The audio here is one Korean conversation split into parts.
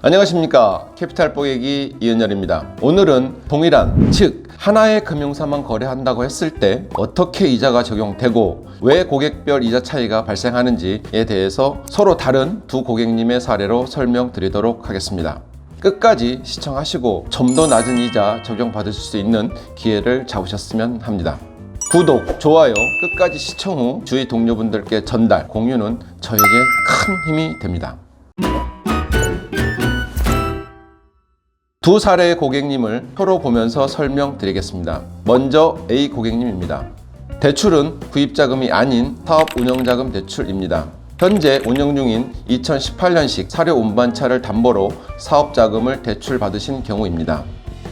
안녕하십니까. 캐피탈 뽀개기 이은열입니다. 오늘은 동일한, 즉 하나의 금융사만 거래한다고 했을 때 어떻게 이자가 적용되고 왜 고객별 이자 차이가 발생하는지에 대해서 서로 다른 두 고객님의 사례로 설명드리도록 하겠습니다. 끝까지 시청하시고 좀 더 낮은 이자 적용받으실 수 있는 기회를 잡으셨으면 합니다. 구독, 좋아요 끝까지 시청 후 주위 동료분들께 전달, 공유는 저에게 큰 힘이 됩니다. 두 사례의 고객님을 서로 보면서 설명드리겠습니다. 먼저 A 고객님입니다. 대출은 구입자금이 아닌 사업운영자금 대출입니다. 현재 운영 중인 2018년식 사료 운반차를 담보로 사업자금을 대출받으신 경우입니다.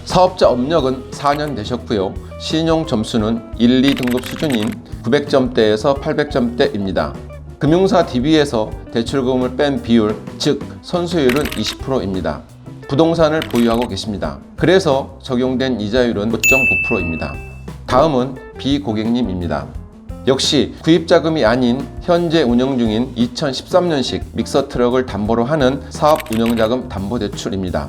사업자 업력은 4년 되셨고요. 신용 점수는 1, 2등급 수준인 900점대에서 800점대입니다. 금융사 DB에서 대출금을 뺀 비율, 즉 선수율은 20%입니다. 부동산을 보유하고 계십니다. 그래서 적용된 이자율은 5.9%입니다. 다음은 B 고객님입니다. 역시 구입자금이 아닌 현재 운영 중인 2013년식 믹서 트럭을 담보로 하는 사업운영자금 담보대출입니다.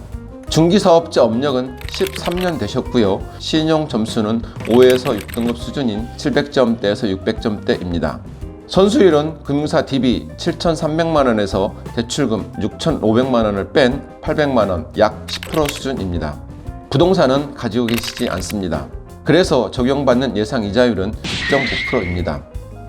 중기사업자 업력은 13년 되셨고요. 신용 점수는 5에서 6등급 수준인 700점대에서 600점대입니다. 선수율은 금융사 DB 7,300만원에서 대출금 6,500만원을 뺀 800만원, 약 10% 수준입니다. 부동산은 가지고 계시지 않습니다. 그래서 적용받는 예상 이자율은 6.9%입니다.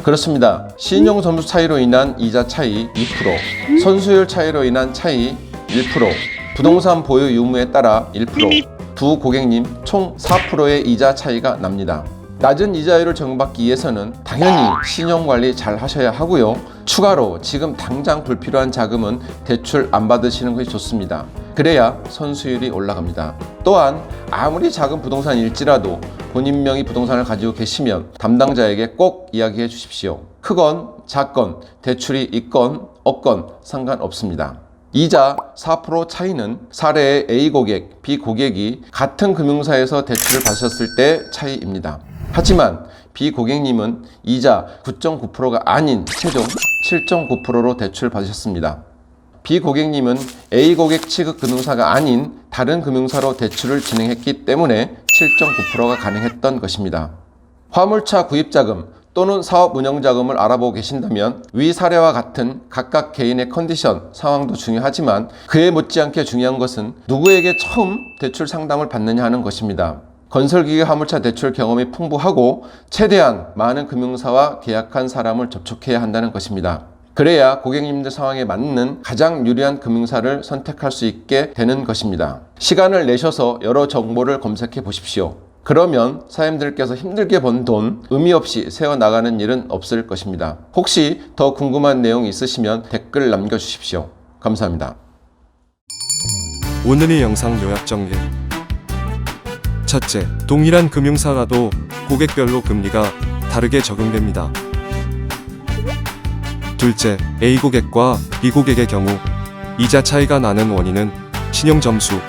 그렇습니다. 신용 점수 차이로 인한 이자 차이 2%, 선수율 차이로 인한 차이 1%, 부동산 보유 유무에 따라 1%, 두 고객님 총 4%의 이자 차이가 납니다. 낮은 이자율을 적용받기 위해서는 당연히 신용관리 잘 하셔야 하고요. 추가로 지금 당장 불필요한 자금은 대출 안 받으시는 것이 좋습니다. 그래야 선수율이 올라갑니다. 또한 아무리 작은 부동산일지라도 본인 명의 부동산을 가지고 계시면 담당자에게 꼭 이야기해 주십시오. 크건 작건 대출이 있건 없건 상관없습니다. 이자 4% 차이는 사례의 A 고객, B 고객이 같은 금융사에서 대출을 받으셨을 때 차이입니다. 하지만 B 고객님은 이자 9.9%가 아닌 최종 7.9%로 대출 받으셨습니다. B 고객님은 A 고객 취급 금융사가 아닌 다른 금융사로 대출을 진행했기 때문에 7.9%가 가능했던 것입니다. 화물차 구입자금 또는 사업 운영자금을 알아보고 계신다면 위 사례와 같은 각각 개인의 컨디션, 상황도 중요하지만 그에 못지않게 중요한 것은 누구에게 처음 대출 상담을 받느냐 하는 것입니다. 건설기계 화물차 대출 경험이 풍부하고 최대한 많은 금융사와 계약한 사람을 접촉해야 한다는 것입니다. 그래야 고객님들 상황에 맞는 가장 유리한 금융사를 선택할 수 있게 되는 것입니다. 시간을 내셔서 여러 정보를 검색해 보십시오. 그러면 사장님들께서 힘들게 번 돈 의미 없이 세워나가는 일은 없을 것입니다. 혹시 더 궁금한 내용이 있으시면 댓글 남겨주십시오. 감사합니다. 오늘의 영상 요약 정리. 첫째, 동일한 금융사라도 고객별로 금리가 다르게 적용됩니다. 둘째, A 고객과 B 고객의 경우 이자 차이가 나는 원인은 신용점수,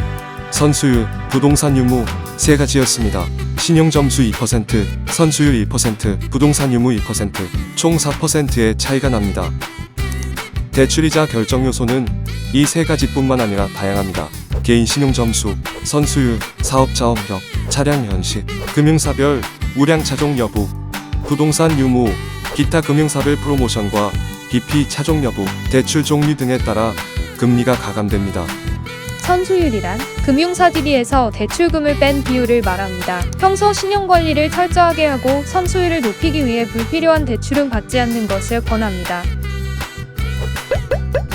선수율, 부동산 유무 세 가지였습니다. 신용점수 2%, 선수율 2%, 부동산 유무 2%, 총 4%의 차이가 납니다. 대출이자 결정 요소는 이 세 가지뿐만 아니라 다양합니다. 개인 신용점수, 선수율, 사업자 업력, 차량 현실, 금융사별 우량 차종 여부, 부동산 유무, 기타 금융사별 프로모션과 BP 차종 여부, 대출 종류 등에 따라 금리가 가감됩니다. 선수율이란 금융사 DB에서 대출금을 뺀 비율을 말합니다. 평소 신용관리를 철저하게 하고 선수율을 높이기 위해 불필요한 대출은 받지 않는 것을 권합니다.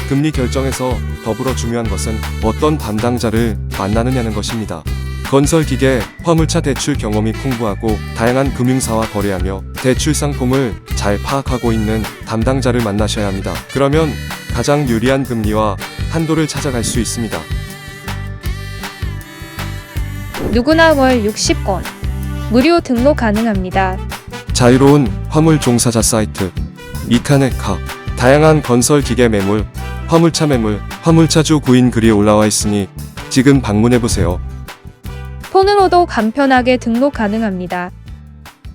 금리 결정에서 더불어 중요한 것은 어떤 담당자를 만나느냐는 것입니다. 건설기계, 화물차 대출 경험이 풍부하고 다양한 금융사와 거래하며 대출 상품을 잘 파악하고 있는 담당자를 만나셔야 합니다. 그러면 가장 유리한 금리와 한도를 찾아갈 수 있습니다. 누구나 월 60건 무료 등록 가능합니다. 자유로운 화물 종사자 사이트 이카네카, 다양한 건설 기계 매물, 화물차 매물, 화물차주 구인 글이 올라와 있으니 지금 방문해보세요. 폰으로도 간편하게 등록 가능합니다.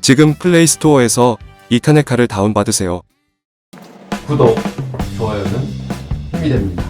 지금 플레이스토어에서 이카네카를 다운받으세요. 구독, 좋아요는 힘이 됩니다.